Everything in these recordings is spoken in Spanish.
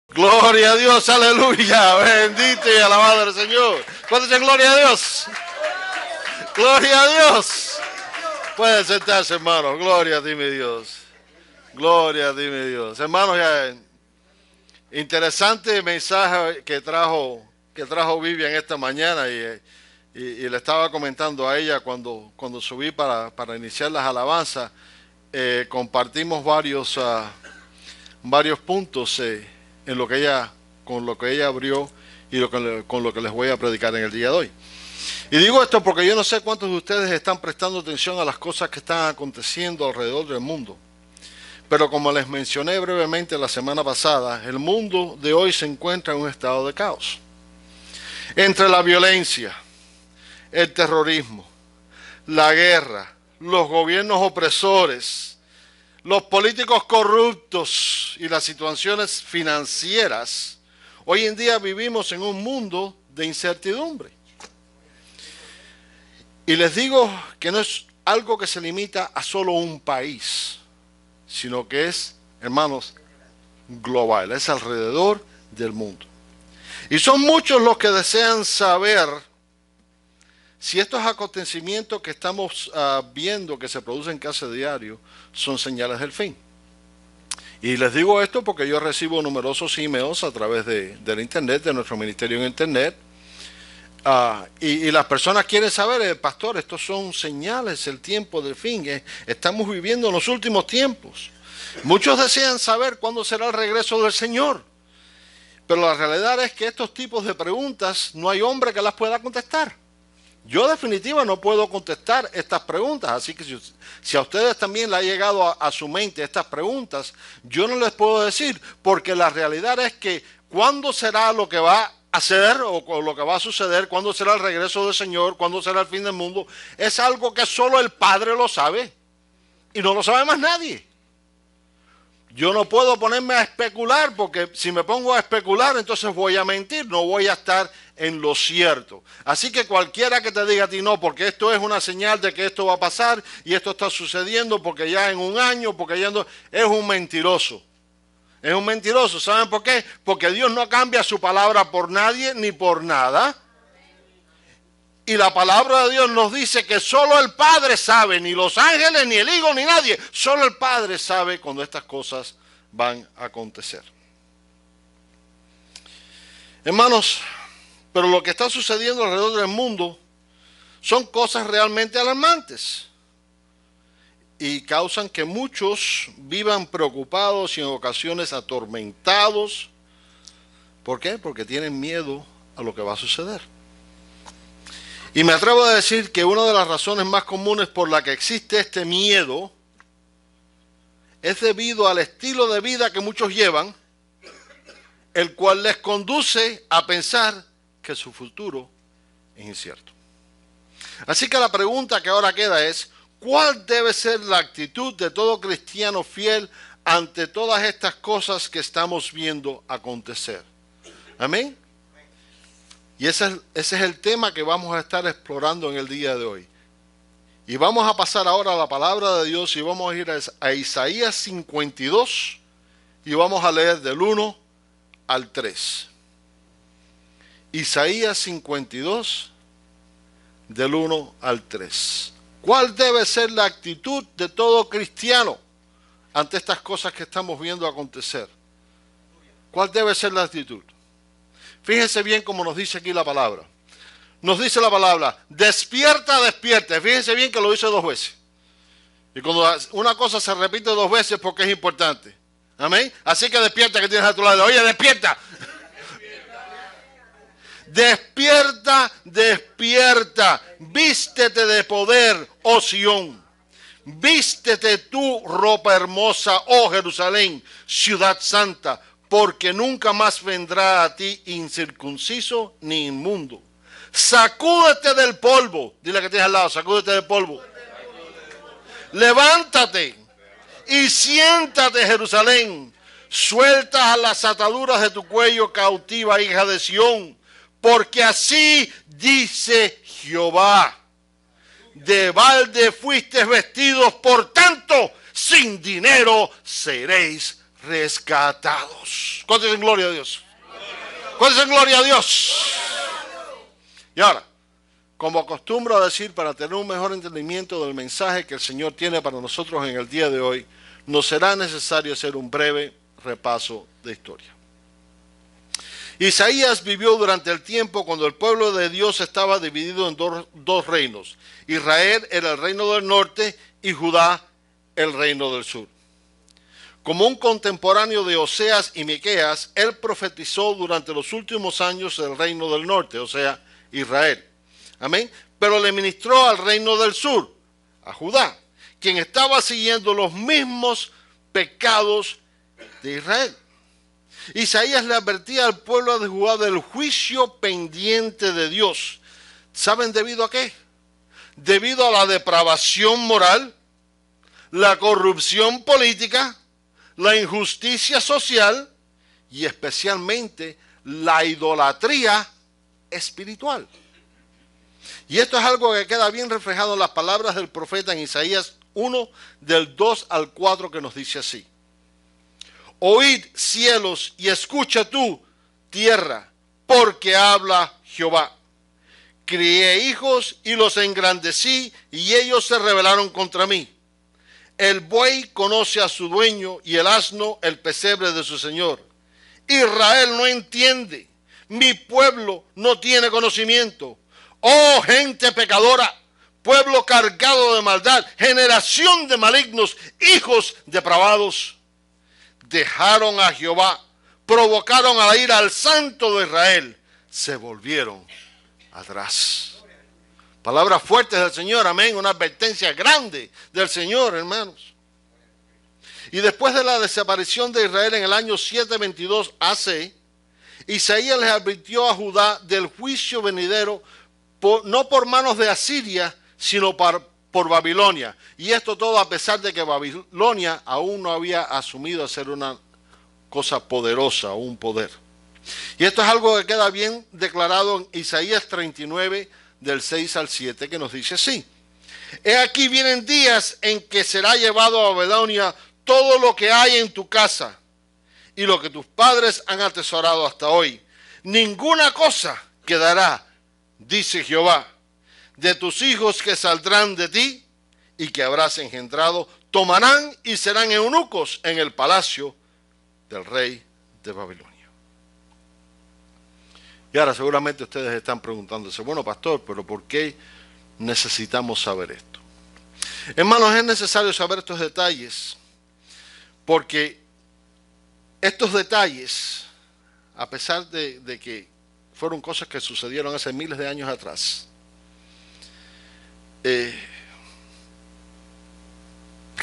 Gloria a Dios, aleluya, bendito y alabado el Señor. ¿Cuántos dicen gloria a Dios? Gloria a Dios. Pueden sentarse, hermanos. Gloria a ti, mi Dios. Gloria a ti, mi Dios. Hermanos, ya, interesante mensaje que trajo Vivian esta mañana y le estaba comentando a ella cuando subí para iniciar las alabanzas. Compartimos varios puntos en lo que con lo que ella abrió y con lo que les voy a predicar en el día de hoy. Y digo esto porque yo no sé cuántos de ustedes están prestando atención a las cosas que están aconteciendo alrededor del mundo. Pero como les mencioné brevemente la semana pasada, el mundo de hoy se encuentra en un estado de caos. Entre la violencia, el terrorismo, la guerra, los gobiernos opresores, los políticos corruptos y las situaciones financieras, hoy en día vivimos en un mundo de incertidumbre. Y les digo que no es algo que se limita a solo un país, sino que es, hermanos, global, es alrededor del mundo. Y son muchos los que desean saber si estos acontecimientos que estamos viendo que se producen casi a diario son señales del fin. Y les digo esto porque yo recibo numerosos emails a través del internet, de nuestro ministerio en internet. Y las personas quieren saber, pastor, estos son señales del tiempo del fin. Estamos viviendo en los últimos tiempos. Muchos desean saber cuándo será el regreso del Señor. Pero la realidad es que estos tipos de preguntas no hay hombre que las pueda contestar. Yo definitiva no puedo contestar estas preguntas, así que si a ustedes también le ha llegado a su mente estas preguntas, yo no les puedo decir, porque la realidad es que cuándo será lo que va a ser o lo que va a suceder, cuándo será el regreso del Señor, cuándo será el fin del mundo, es algo que solo el Padre lo sabe y no lo sabe más nadie. Yo no puedo ponerme a especular, porque si me pongo a especular, entonces voy a mentir, no voy a estar en lo cierto. Así que cualquiera que te diga a ti no, porque esto es una señal de que esto va a pasar y esto está sucediendo porque ya en un año, porque ya no, es un mentiroso. Es un mentiroso. ¿Saben por qué? Porque Dios no cambia su palabra por nadie ni por nada. Y la palabra de Dios nos dice que solo el Padre sabe, ni los ángeles, ni el Hijo, ni nadie. Solo el Padre sabe cuando estas cosas van a acontecer. Hermanos, pero lo que está sucediendo alrededor del mundo son cosas realmente alarmantes. Y causan que muchos vivan preocupados y en ocasiones atormentados. ¿Por qué? Porque tienen miedo a lo que va a suceder. Y me atrevo a decir que una de las razones más comunes por la que existe este miedo es debido al estilo de vida que muchos llevan, el cual les conduce a pensar que su futuro es incierto. Así que la pregunta que ahora queda es, ¿cuál debe ser la actitud de todo cristiano fiel ante todas estas cosas que estamos viendo acontecer? Amén. Y ese es el tema que vamos a estar explorando en el día de hoy. Y vamos a pasar ahora a la palabra de Dios y vamos a ir a Isaías 52 y vamos a leer del 1 al 3. Isaías 52 del 1 al 3. ¿Cuál debe ser la actitud de todo cristiano ante estas cosas que estamos viendo acontecer? ¿Cuál debe ser la actitud? Fíjense bien cómo nos dice aquí la palabra. Nos dice la palabra, despierta, despierta. Fíjense bien que lo dice 2 veces. Y cuando una cosa se repite 2 veces porque es importante. Amén. Así que despierta que tienes a tu lado. Oye, despierta. Despierta, despierta. Vístete de poder, oh Sión. Vístete tu ropa hermosa, oh Jerusalén, ciudad santa. Porque nunca más vendrá a ti incircunciso ni inmundo. Sacúdete del polvo. Dile que tienes al lado, sacúdete del polvo. Levántate y siéntate, Jerusalén. Suelta las ataduras de tu cuello, cautiva hija de Sión. porque así dice Jehová. De balde fuisteis vestidos, por tanto, sin dinero seréis rescatados. ¿Cuántos en gloria a Dios? ¿Cuántos en gloria a Dios? Y ahora, como acostumbro a decir, para tener un mejor entendimiento del mensaje que el Señor tiene para nosotros en el día de hoy, nos será necesario hacer un breve repaso de historia. Isaías vivió durante el tiempo cuando el pueblo de Dios estaba dividido en dos reinos. Israel era el reino del norte y Judá el reino del sur. Como un contemporáneo de Oseas y Miqueas, él profetizó durante los últimos años del reino del norte, o sea, Israel. Amén. Pero le ministró al reino del sur, a Judá, quien estaba siguiendo los mismos pecados de Israel. Isaías le advertía al pueblo de Judá del juicio pendiente de Dios. ¿Saben debido a qué? Debido a la depravación moral, la corrupción política, la injusticia social y especialmente la idolatría espiritual. Y esto es algo que queda bien reflejado en las palabras del profeta en Isaías 1, del 2 al 4, que nos dice así. Oíd, cielos, y escucha tú, tierra, porque habla Jehová. Crié hijos y los engrandecí, y ellos se rebelaron contra mí. El buey conoce a su dueño, y el asno el pesebre de su señor. Israel no entiende, mi pueblo no tiene conocimiento. Oh gente pecadora, pueblo cargado de maldad, generación de malignos, hijos depravados. Dejaron a Jehová, provocaron a la ira al Santo de Israel, se volvieron atrás. Palabras fuertes del Señor, amén, una advertencia grande del Señor, hermanos. Y después de la desaparición de Israel en el año 722 AC, Isaías les advirtió a Judá del juicio venidero, no por manos de Asiria, sino por Babilonia. Y esto todo a pesar de que Babilonia aún no había asumido a ser una cosa poderosa o un poder. Y esto es algo que queda bien declarado en Isaías 39, del 6 al 7, que nos dice así. He aquí vienen días en que será llevado a Babilonia todo lo que hay en tu casa y lo que tus padres han atesorado hasta hoy. Ninguna cosa quedará, dice Jehová. De tus hijos que saldrán de ti y que habrás engendrado, tomarán y serán eunucos en el palacio del rey de Babilonia. Y ahora seguramente ustedes están preguntándose, bueno, pastor, pero ¿por qué necesitamos saber esto? Hermanos, es necesario saber estos detalles porque estos detalles, a pesar de que fueron cosas que sucedieron hace miles de años atrás,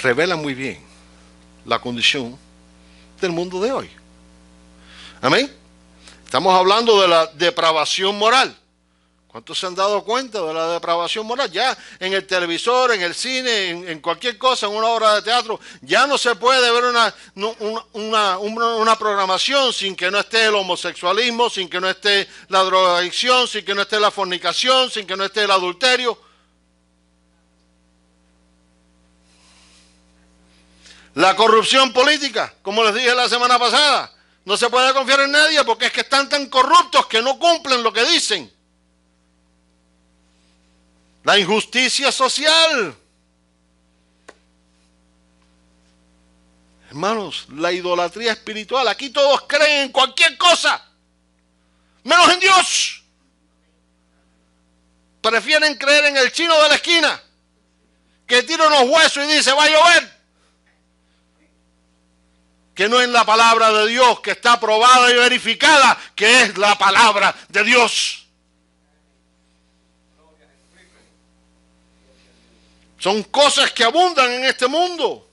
revela muy bien la condición del mundo de hoy. Amén. Estamos hablando de la depravación moral. ¿Cuántos se han dado cuenta de la depravación moral? Ya en el televisor, en el cine, en cualquier cosa, en una obra de teatro, ya no se puede ver una programación sin que no esté el homosexualismo, sin que no esté la drogadicción, sin que no esté la fornicación, sin que no esté el adulterio. La corrupción política, como les dije la semana pasada, no se puede confiar en nadie porque es que están tan corruptos que no cumplen lo que dicen. La injusticia social. Hermanos, la idolatría espiritual. Aquí todos creen en cualquier cosa, menos en Dios. Prefieren creer en el chino de la esquina, que tira unos huesos y dice, va a llover, que no en la palabra de Dios, que está probada y verificada, que es la palabra de Dios. Son cosas que abundan en este mundo.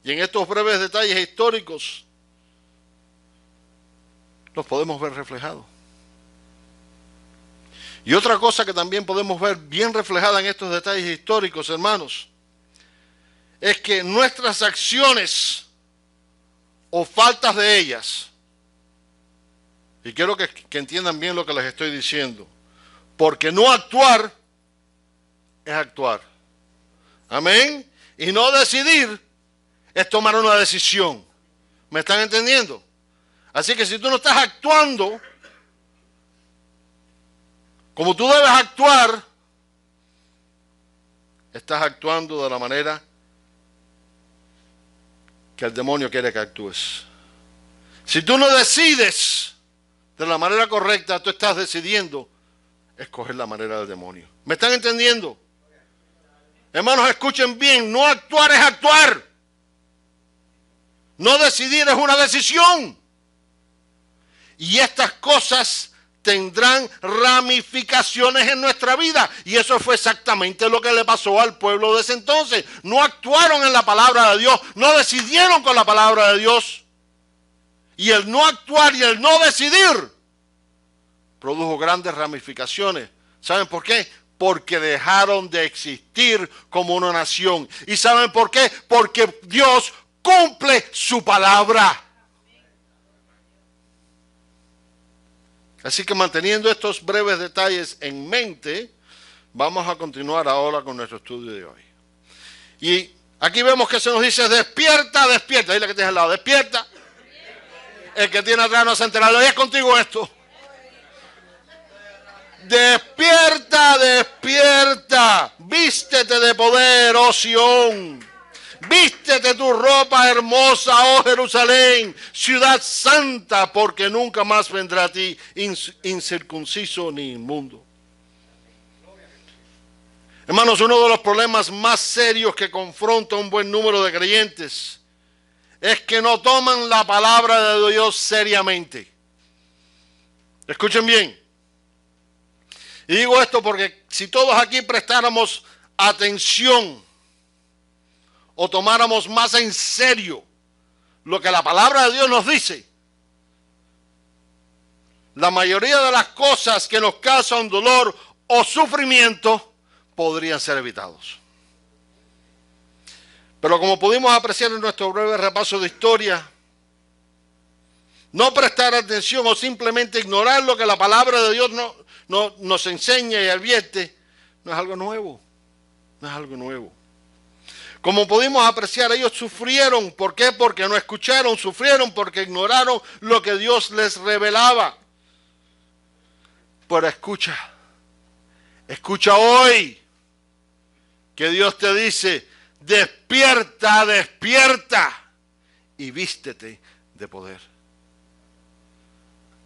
Y en estos breves detalles históricos los podemos ver reflejados. Y otra cosa que también podemos ver bien reflejada en estos detalles históricos, hermanos, es que nuestras acciones o faltas de ellas Y quiero que entiendan bien lo que les estoy diciendo. Porque no actuar es actuar. Amén. Y no decidir es tomar una decisión. ¿Me están entendiendo? Así que si tú no estás actuando como tú debes actuar, estás actuando de la manera que el demonio quiere que actúes. Si tú no decides de la manera correcta, tú estás decidiendo escoger la manera del demonio. ¿Me están entendiendo? Hermanos, escuchen bien, no actuar es actuar. No decidir es una decisión. Y estas cosas tendrán ramificaciones en nuestra vida. Y eso fue exactamente lo que le pasó al pueblo de ese entonces. No actuaron en la palabra de Dios, no decidieron con la palabra de Dios. Y el no actuar y el no decidir produjo grandes ramificaciones. ¿Saben por qué? Porque dejaron de existir como una nación. ¿Y saben por qué? Porque Dios cumple su palabra. Así que manteniendo estos breves detalles en mente, vamos a continuar ahora con nuestro estudio de hoy. Y aquí vemos que se nos dice, despierta, despierta. Dile que tienes al lado, despierta. El que tiene atrás no se ha enterado. ¿Es contigo esto? Despierta, despierta. Vístete de poder, oh Sión. Vístete tu ropa hermosa, oh Jerusalén, ciudad santa, porque nunca más vendrá a ti incircunciso ni inmundo. Hermanos, uno de los problemas más serios que confronta un buen número de creyentes es que no toman la palabra de Dios seriamente. Escuchen bien. Y digo esto porque si todos aquí prestáramos atención o tomáramos más en serio lo que la palabra de Dios nos dice, la mayoría de las cosas que nos causan dolor o sufrimiento podrían ser evitados. Pero como pudimos apreciar en nuestro breve repaso de historia, no prestar atención o simplemente ignorar lo que la palabra de Dios nos enseña y advierte, no es algo nuevo, no es algo nuevo. Como pudimos apreciar, ellos sufrieron. ¿Por qué? Porque no escucharon, sufrieron porque ignoraron lo que Dios les revelaba. Pero escucha hoy que Dios te dice, despierta, despierta y vístete de poder.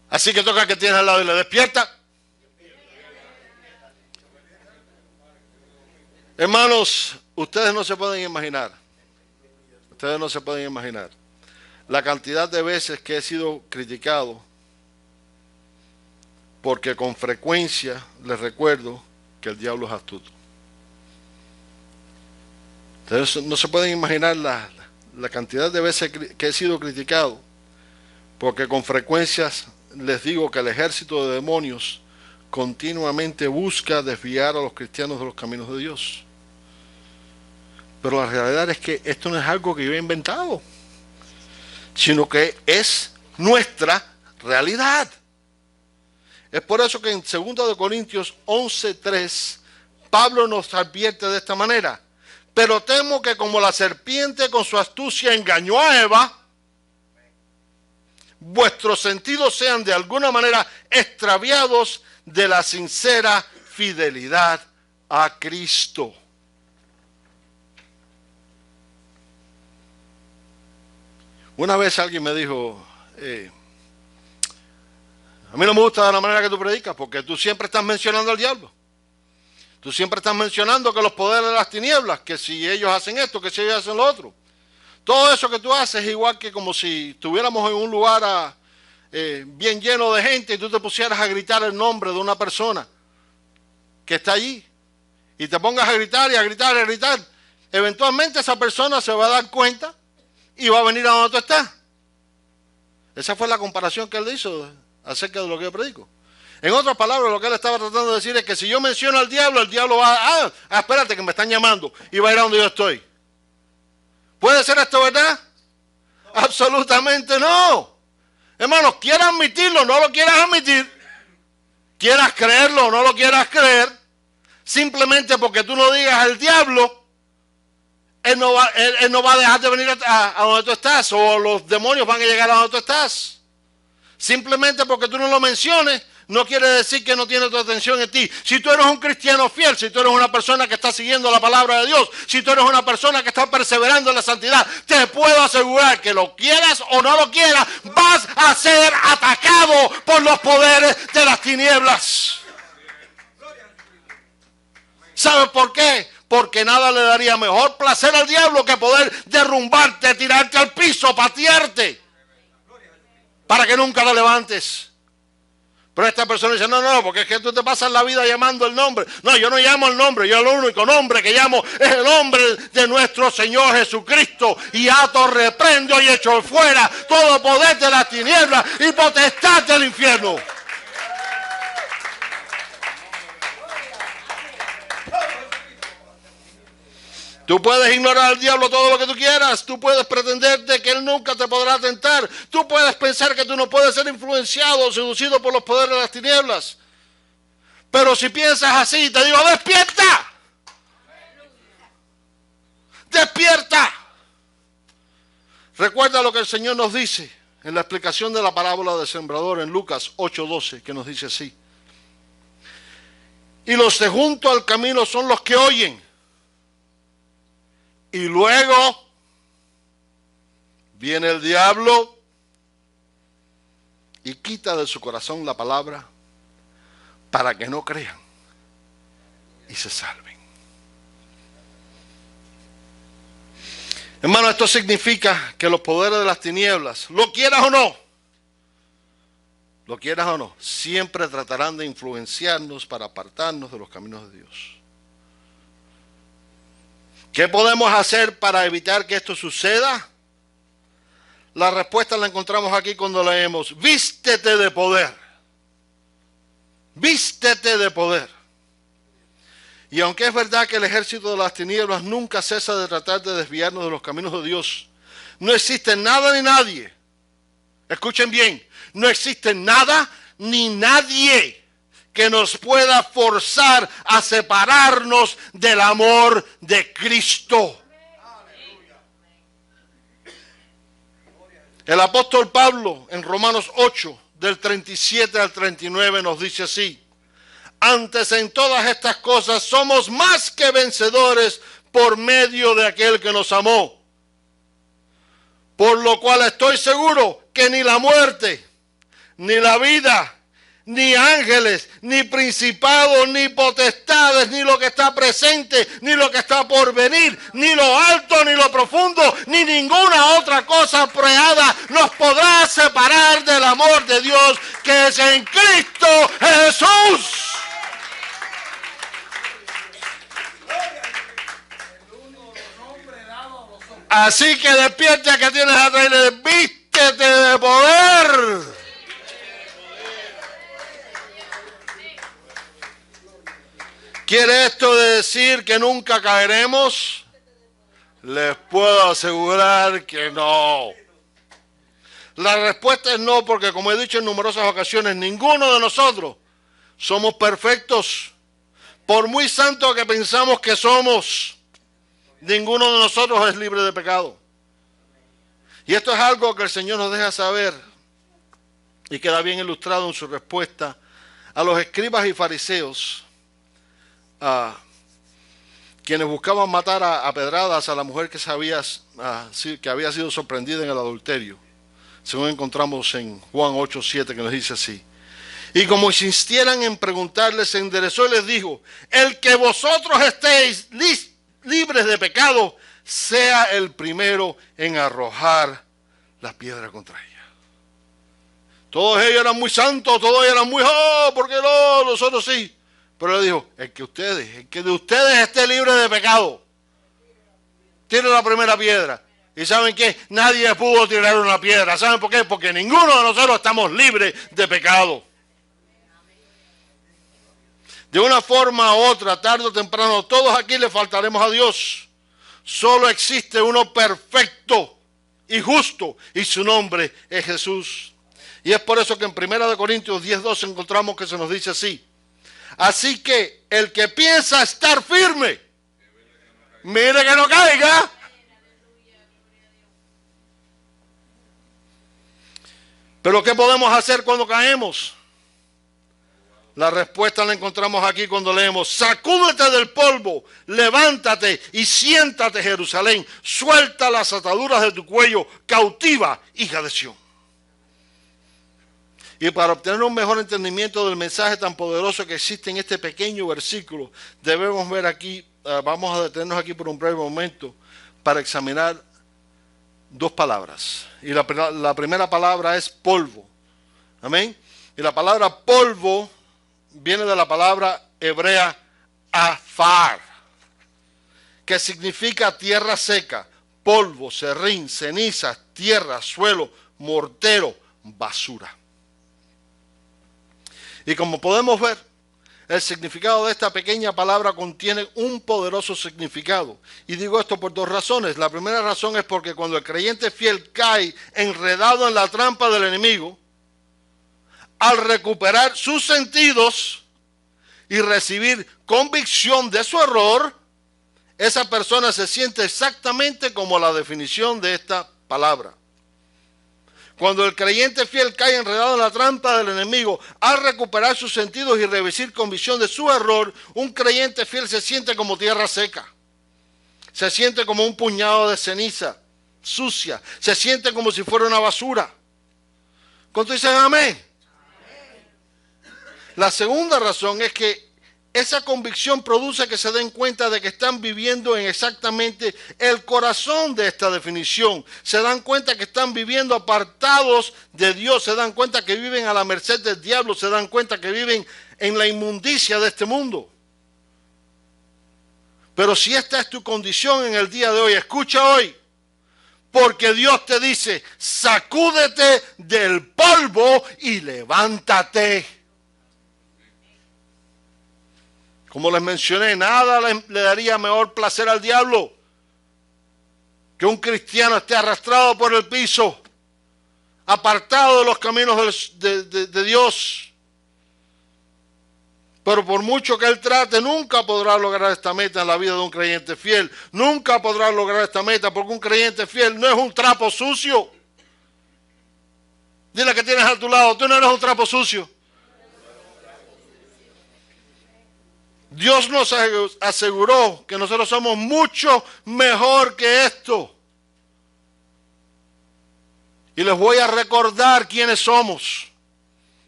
Así que toca que tienes al lado y le despierta. Hermanos, ustedes no se pueden imaginar la cantidad de veces que he sido criticado porque con frecuencia les recuerdo que el diablo es astuto. Ustedes no se pueden imaginar la cantidad de veces que he sido criticado porque con frecuencia les digo que el ejército de demonios continuamente busca desviar a los cristianos de los caminos de Dios. Pero la realidad es que esto no es algo que yo he inventado, sino que es nuestra realidad. Es por eso que en 2 Corintios 11:3, Pablo nos advierte de esta manera. Pero temo que como la serpiente con su astucia engañó a Eva, vuestros sentidos sean de alguna manera extraviados de la sincera fidelidad a Cristo. Una vez alguien me dijo, a mí no me gusta la manera que tú predicas porque tú siempre estás mencionando al diablo. Tú siempre estás mencionando que los poderes de las tinieblas, que si ellos hacen esto, que si ellos hacen lo otro. Todo eso que tú haces es igual que como si estuviéramos en un lugar bien lleno de gente y tú te pusieras a gritar el nombre de una persona que está allí y te pongas a gritar y a gritar y a gritar. Eventualmente esa persona se va a dar cuenta y va a venir a donde tú estás. Esa fue la comparación que él hizo acerca de lo que yo predico. En otras palabras, lo que él estaba tratando de decir es que si yo menciono al diablo, el diablo va espérate que me están llamando y va a ir a donde yo estoy. ¿Puede ser esto verdad? Absolutamente no. Hermanos, quieras admitirlo, no lo quieras admitir. Quieras creerlo o no lo quieras creer. Simplemente porque tú no digas al diablo, él no va a dejar de venir a donde tú estás. O los demonios van a llegar a donde tú estás. Simplemente porque tú no lo menciones, no quiere decir que no tiene tu atención en ti. Si tú eres un cristiano fiel, si tú eres una persona que está siguiendo la palabra de Dios, si tú eres una persona que está perseverando en la santidad, te puedo asegurar que lo quieras o no lo quieras, vas a ser atacado por los poderes de las tinieblas. ¿Sabes por qué? Porque nada le daría mejor placer al diablo que poder derrumbarte, tirarte al piso, patearte, para que nunca lo levantes. Pero esta persona dice, no, porque es que tú te pasas la vida llamando el nombre. No, yo no llamo el nombre, yo el único nombre que llamo es el nombre de nuestro Señor Jesucristo. Y ato, reprendo y echo fuera todo poder de las tinieblas y potestad del infierno. Tú puedes ignorar al diablo todo lo que tú quieras. Tú puedes pretender de que él nunca te podrá tentar. Tú puedes pensar que tú no puedes ser influenciado o seducido por los poderes de las tinieblas. Pero si piensas así, te digo, ¡despierta! ¡Despierta! Recuerda lo que el Señor nos dice en la explicación de la parábola del sembrador en Lucas 8:12, que nos dice así. Y los de junto al camino son los que oyen. Y luego viene el diablo y quita de su corazón la palabra para que no crean y se salven. Hermano, esto significa que los poderes de las tinieblas, lo quieras o no, siempre tratarán de influenciarnos para apartarnos de los caminos de Dios. ¿Qué podemos hacer para evitar que esto suceda? La respuesta la encontramos aquí cuando leemos, vístete de poder. Vístete de poder. Y aunque es verdad que el ejército de las tinieblas nunca cesa de tratar de desviarnos de los caminos de Dios, no existe nada ni nadie, escuchen bien, no existe nada ni nadie que nos pueda forzar a separarnos del amor de Cristo. El apóstol Pablo en Romanos 8, del 37 al 39 nos dice así: antes en todas estas cosas somos más que vencedores por medio de aquel que nos amó. Por lo cual estoy seguro que ni la muerte, ni la vida, ni ángeles, ni principados, ni potestades, ni lo que está presente, ni lo que está por venir, ni lo alto, ni lo profundo, ni ninguna otra cosa creada nos podrá separar del amor de Dios que es en Cristo Jesús. Así que despierta que tienes atrás y le vístete de poder. ¿Quiere esto decir que nunca caeremos? Les puedo asegurar que no. La respuesta es no, porque como he dicho en numerosas ocasiones, ninguno de nosotros somos perfectos. Por muy santos que pensamos que somos, ninguno de nosotros es libre de pecado. Y esto es algo que el Señor nos deja saber y queda bien ilustrado en su respuesta a los escribas y fariseos, quienes buscaban matar a pedradas a la mujer que había sido sorprendida en el adulterio, según encontramos en Juan 8:7, que nos dice así. Y como insistieran en preguntarles, se enderezó y les dijo: el que vosotros estéis libres de pecado, sea el primero en arrojar la piedra contra ella. Todos ellos eran muy santos, todos ellos eran muy, ¿por qué no? Nosotros sí. Pero le dijo, el que de ustedes esté libre de pecado, tire la primera piedra. ¿Y saben qué? Nadie pudo tirar una piedra. ¿Saben por qué? Porque ninguno de nosotros estamos libres de pecado. De una forma u otra, tarde o temprano, todos aquí le faltaremos a Dios. Solo existe uno perfecto y justo, y su nombre es Jesús. Y es por eso que en 1 Corintios 10:12 encontramos que se nos dice así. Así que el que piensa estar firme, mire que no caiga. Pero ¿qué podemos hacer cuando caemos? La respuesta la encontramos aquí cuando leemos: sacúdete del polvo, levántate y siéntate, Jerusalén, suelta las ataduras de tu cuello, cautiva, hija de Sión. Y para obtener un mejor entendimiento del mensaje tan poderoso que existe en este pequeño versículo, debemos ver aquí, vamos a detenernos aquí por un breve momento para examinar dos palabras. Y la primera palabra es polvo. Amén. Y la palabra polvo viene de la palabra hebrea afar, que significa tierra seca, polvo, serrín, cenizas, tierra, suelo, mortero, basura. Y como podemos ver, el significado de esta pequeña palabra contiene un poderoso significado. Y digo esto por dos razones. La primera razón es porque cuando el creyente fiel cae enredado en la trampa del enemigo, al recuperar sus sentidos y recibir convicción de su error, esa persona se siente exactamente como la definición de esta palabra. Cuando el creyente fiel cae enredado en la trampa del enemigo, al recuperar sus sentidos y recibir convicción de su error, un creyente fiel se siente como tierra seca. Se siente como un puñado de ceniza sucia. Se siente como si fuera una basura. ¿Cuántos dicen amén? La segunda razón es que esa convicción produce que se den cuenta de que están viviendo en exactamente el corazón de esta definición. Se dan cuenta que están viviendo apartados de Dios, se dan cuenta que viven a la merced del diablo, se dan cuenta que viven en la inmundicia de este mundo. Pero si esta es tu condición en el día de hoy, escucha hoy, porque Dios te dice: sacúdete del polvo y levántate. Como les mencioné, nada le daría mejor placer al diablo que un cristiano esté arrastrado por el piso, apartado de los caminos de Dios. Pero por mucho que él trate, nunca podrá lograr esta meta en la vida de un creyente fiel. Nunca podrá lograr esta meta porque un creyente fiel no es un trapo sucio. Dile que tienes a tu lado: tú no eres un trapo sucio. Dios nos aseguró que nosotros somos mucho mejor que esto. Y les voy a recordar quiénes somos.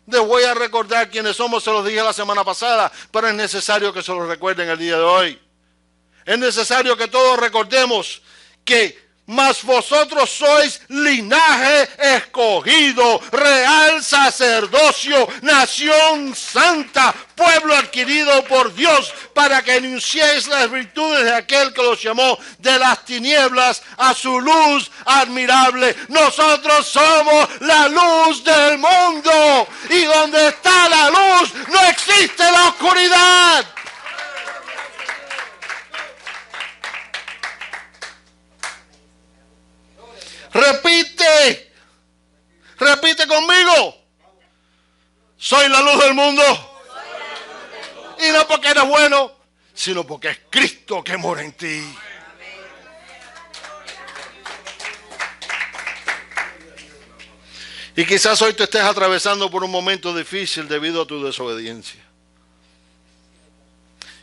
Les voy a recordar quiénes somos, se los dije la semana pasada, pero es necesario que se los recuerden el día de hoy. Es necesario que todos recordemos que mas vosotros sois linaje escogido, real sacerdocio, nación santa, pueblo adquirido por Dios, para que anunciéis las virtudes de aquel que los llamó de las tinieblas a su luz admirable. Nosotros somos la luz del mundo, y donde está la luz no existe la oscuridad. Repite conmigo: soy la luz del mundo. Y no porque eres bueno, sino porque es Cristo que mora en ti. Y quizás hoy te estés atravesando por un momento difícil debido a tu desobediencia.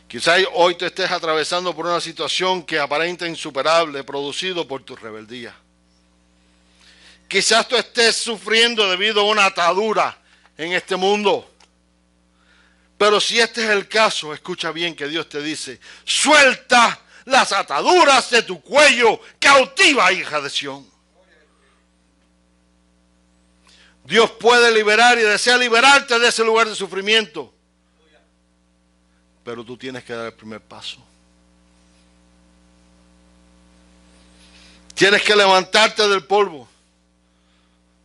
Quizás hoy te estés atravesando por una situación que aparenta insuperable, producido por tu rebeldía. Quizás tú estés sufriendo debido a una atadura en este mundo. Pero si este es el caso, escucha bien que Dios te dice: suelta las ataduras de tu cuello, cautiva, hija de Sión. Dios puede liberar y desea liberarte de ese lugar de sufrimiento. Pero tú tienes que dar el primer paso. Tienes que levantarte del polvo.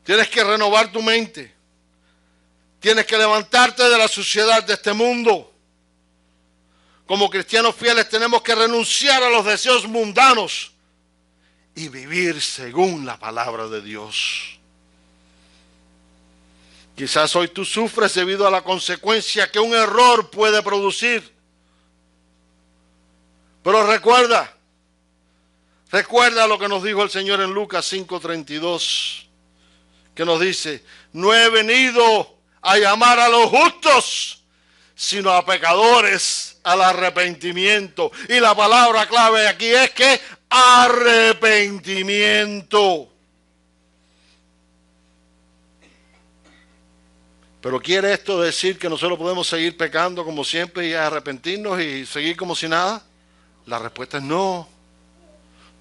Tienes que renovar tu mente. Tienes que levantarte de la suciedad de este mundo. Como cristianos fieles tenemos que renunciar a los deseos mundanos y vivir según la palabra de Dios. Quizás hoy tú sufres debido a la consecuencia que un error puede producir. Pero recuerda lo que nos dijo el Señor en Lucas 5:32, que nos dice: no he venido a llamar a los justos, sino a pecadores al arrepentimiento. Y la palabra clave aquí es que arrepentimiento. Pero ¿quiere esto decir que nosotros podemos seguir pecando como siempre y arrepentirnos y seguir como si nada? La respuesta es no.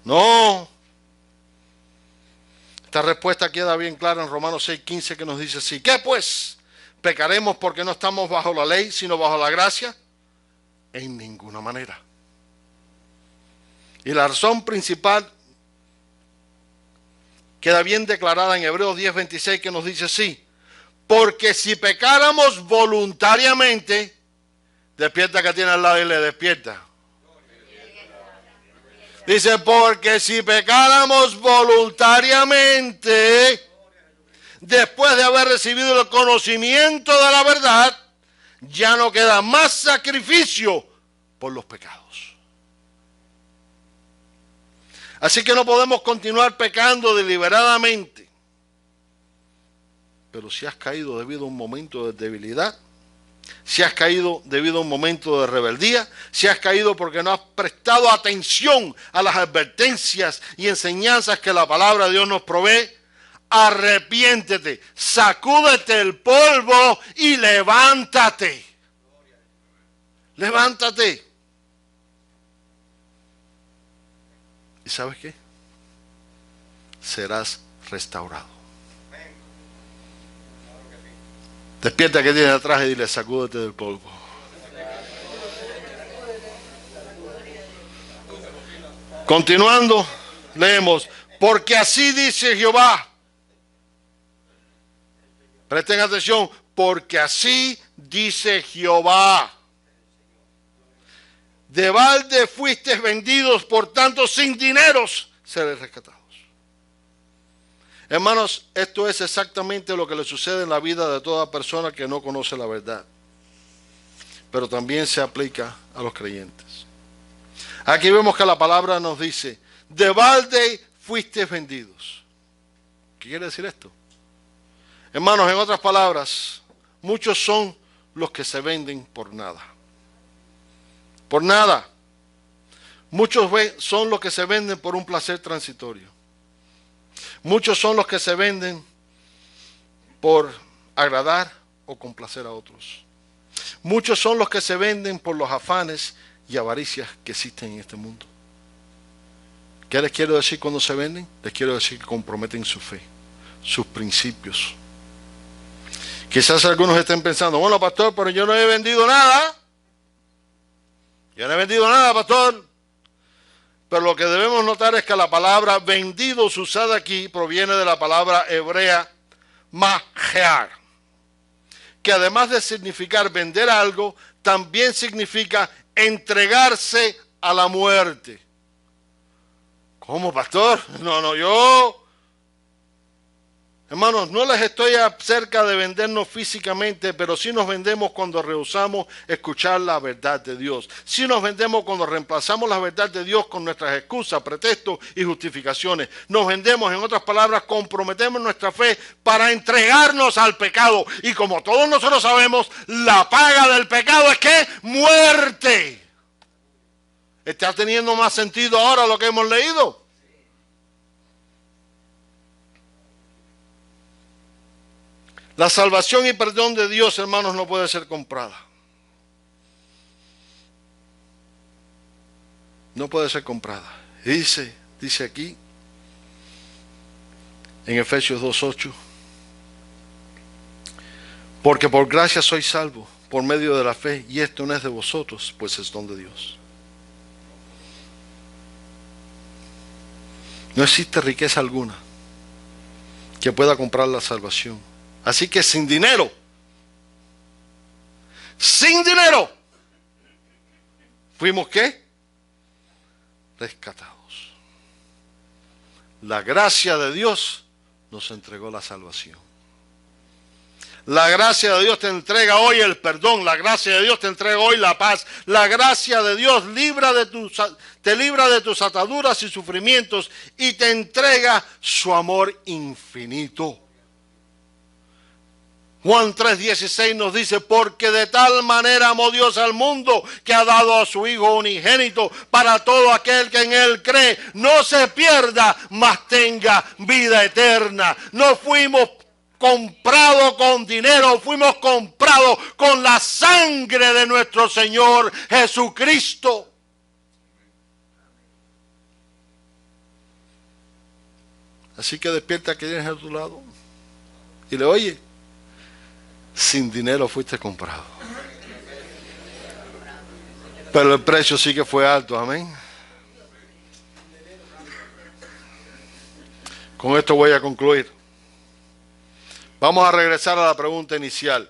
No. Esta respuesta queda bien clara en Romanos 6:15, que nos dice así: ¿qué pues? ¿Pecaremos porque no estamos bajo la ley, sino bajo la gracia? En ninguna manera. Y la razón principal queda bien declarada en Hebreos 10:26, que nos dice así: porque si pecáramos voluntariamente, despierta que tiene al lado y le despierta. Dice, porque si pecáramos voluntariamente, después de haber recibido el conocimiento de la verdad, ya no queda más sacrificio por los pecados. Así que no podemos continuar pecando deliberadamente. Pero si has caído debido a un momento de debilidad, si has caído debido a un momento de rebeldía, si has caído porque no has prestado atención a las advertencias y enseñanzas que la palabra de Dios nos provee, arrepiéntete, sacúdete el polvo y levántate. Levántate. ¿Y sabes qué? Serás restaurado. Despierta que tiene atrás y dile, sacúdete del polvo. Continuando, leemos, porque así dice Jehová. Presten atención, porque así dice Jehová. De balde fuisteis vendidos, por tanto sin dineros seréis rescatados. Hermanos, esto es exactamente lo que le sucede en la vida de toda persona que no conoce la verdad. Pero también se aplica a los creyentes. Aquí vemos que la palabra nos dice, de balde fuisteis vendidos. ¿Qué quiere decir esto? Hermanos, en otras palabras, muchos son los que se venden por nada. Por nada. Muchos son los que se venden por un placer transitorio. Muchos son los que se venden por agradar o complacer a otros. Muchos son los que se venden por los afanes y avaricias que existen en este mundo. ¿Qué les quiero decir cuando se venden? Les quiero decir que comprometen su fe, sus principios. Quizás algunos estén pensando, bueno, pastor, pero yo no he vendido nada. Yo no he vendido nada, pastor. Pero lo que debemos notar es que la palabra vendidos usada aquí proviene de la palabra hebrea majear, que además de significar vender algo, también significa entregarse a la muerte. ¿Cómo, pastor? No, yo... Hermanos, no les estoy acerca de vendernos físicamente, pero sí nos vendemos cuando rehusamos escuchar la verdad de Dios. Sí nos vendemos cuando reemplazamos la verdad de Dios con nuestras excusas, pretextos y justificaciones. Nos vendemos, en otras palabras, comprometemos nuestra fe para entregarnos al pecado. Y como todos nosotros sabemos, la paga del pecado es ¿qué? Muerte. ¿Está teniendo más sentido ahora lo que hemos leído? La salvación y perdón de Dios, hermanos, no puede ser comprada. No puede ser comprada. Dice aquí, en Efesios 2:8, porque por gracia sois salvos, por medio de la fe, y esto no es de vosotros, pues es don de Dios. No existe riqueza alguna que pueda comprar la salvación. Así que sin dinero, fuimos ¿qué? Rescatados. La gracia de Dios nos entregó la salvación. La gracia de Dios te entrega hoy el perdón. La gracia de Dios te entrega hoy la paz. La gracia de Dios te libra de tus ataduras y sufrimientos y te entrega su amor infinito. Juan 3:16 nos dice, porque de tal manera amó Dios al mundo que ha dado a su Hijo unigénito para todo aquel que en Él cree, no se pierda, mas tenga vida eterna. No fuimos comprados con dinero, fuimos comprados con la sangre de nuestro Señor Jesucristo. Así que despierta que tienes a tu lado y le oye, sin dinero fuiste comprado. Pero el precio sí que fue alto, amén. Con esto voy a concluir. Vamos a regresar a la pregunta inicial.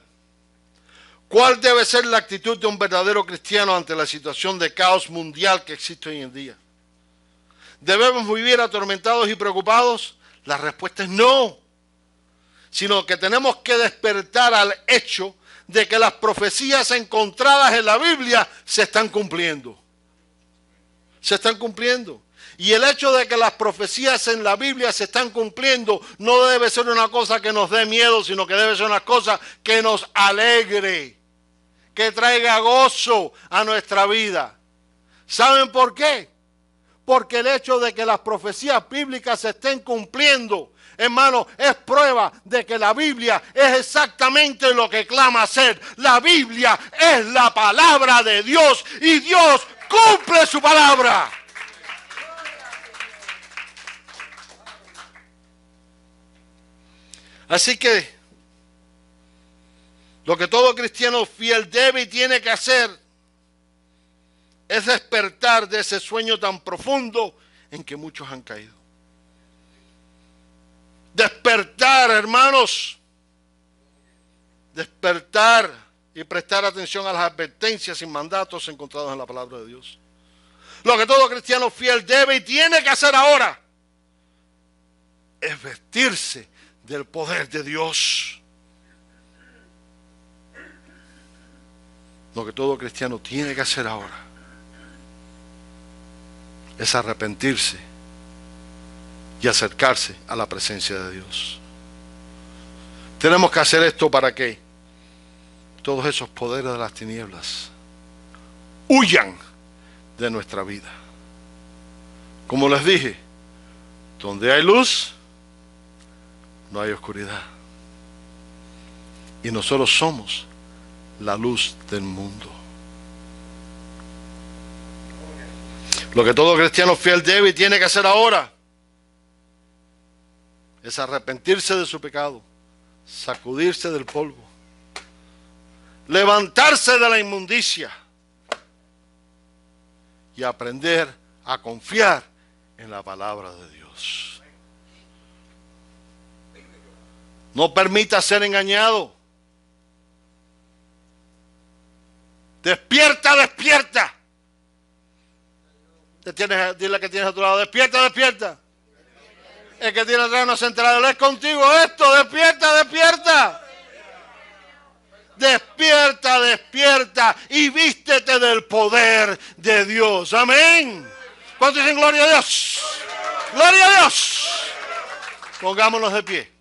¿Cuál debe ser la actitud de un verdadero cristiano ante la situación de caos mundial que existe hoy en día? ¿Debemos vivir atormentados y preocupados? La respuesta es no. Sino que tenemos que despertar al hecho de que las profecías encontradas en la Biblia se están cumpliendo. Se están cumpliendo. Y el hecho de que las profecías en la Biblia se están cumpliendo no debe ser una cosa que nos dé miedo, sino que debe ser una cosa que nos alegre, que traiga gozo a nuestra vida. ¿Saben por qué? Porque el hecho de que las profecías bíblicas se estén cumpliendo, hermano, es prueba de que la Biblia es exactamente lo que clama ser. La Biblia es la palabra de Dios y Dios cumple su palabra. Así que lo que todo cristiano fiel debe y tiene que hacer es despertar de ese sueño tan profundo en que muchos han caído. Despertar, hermanos. Despertar y prestar atención a las advertencias y mandatos encontrados en la palabra de Dios. Lo que todo cristiano fiel debe y tiene que hacer ahora es vestirse del poder de Dios. Lo que todo cristiano tiene que hacer ahora es arrepentirse y acercarse a la presencia de Dios. Tenemos que hacer esto para que todos esos poderes de las tinieblas huyan de nuestra vida. Como les dije, donde hay luz, no hay oscuridad. Y nosotros somos la luz del mundo. Lo que todo cristiano fiel debe y tiene que hacer ahora es arrepentirse de su pecado, sacudirse del polvo, levantarse de la inmundicia y aprender a confiar en la palabra de Dios. No permita ser engañado. Despierta, despierta. Dile que tienes a tu lado, despierta, despierta. El que tiene atrás no se ha enterado, es contigo esto, despierta, despierta. Despierta, despierta y vístete del poder de Dios. Amén. ¿Cuántos dicen gloria a Dios? Gloria a Dios. Pongámonos de pie.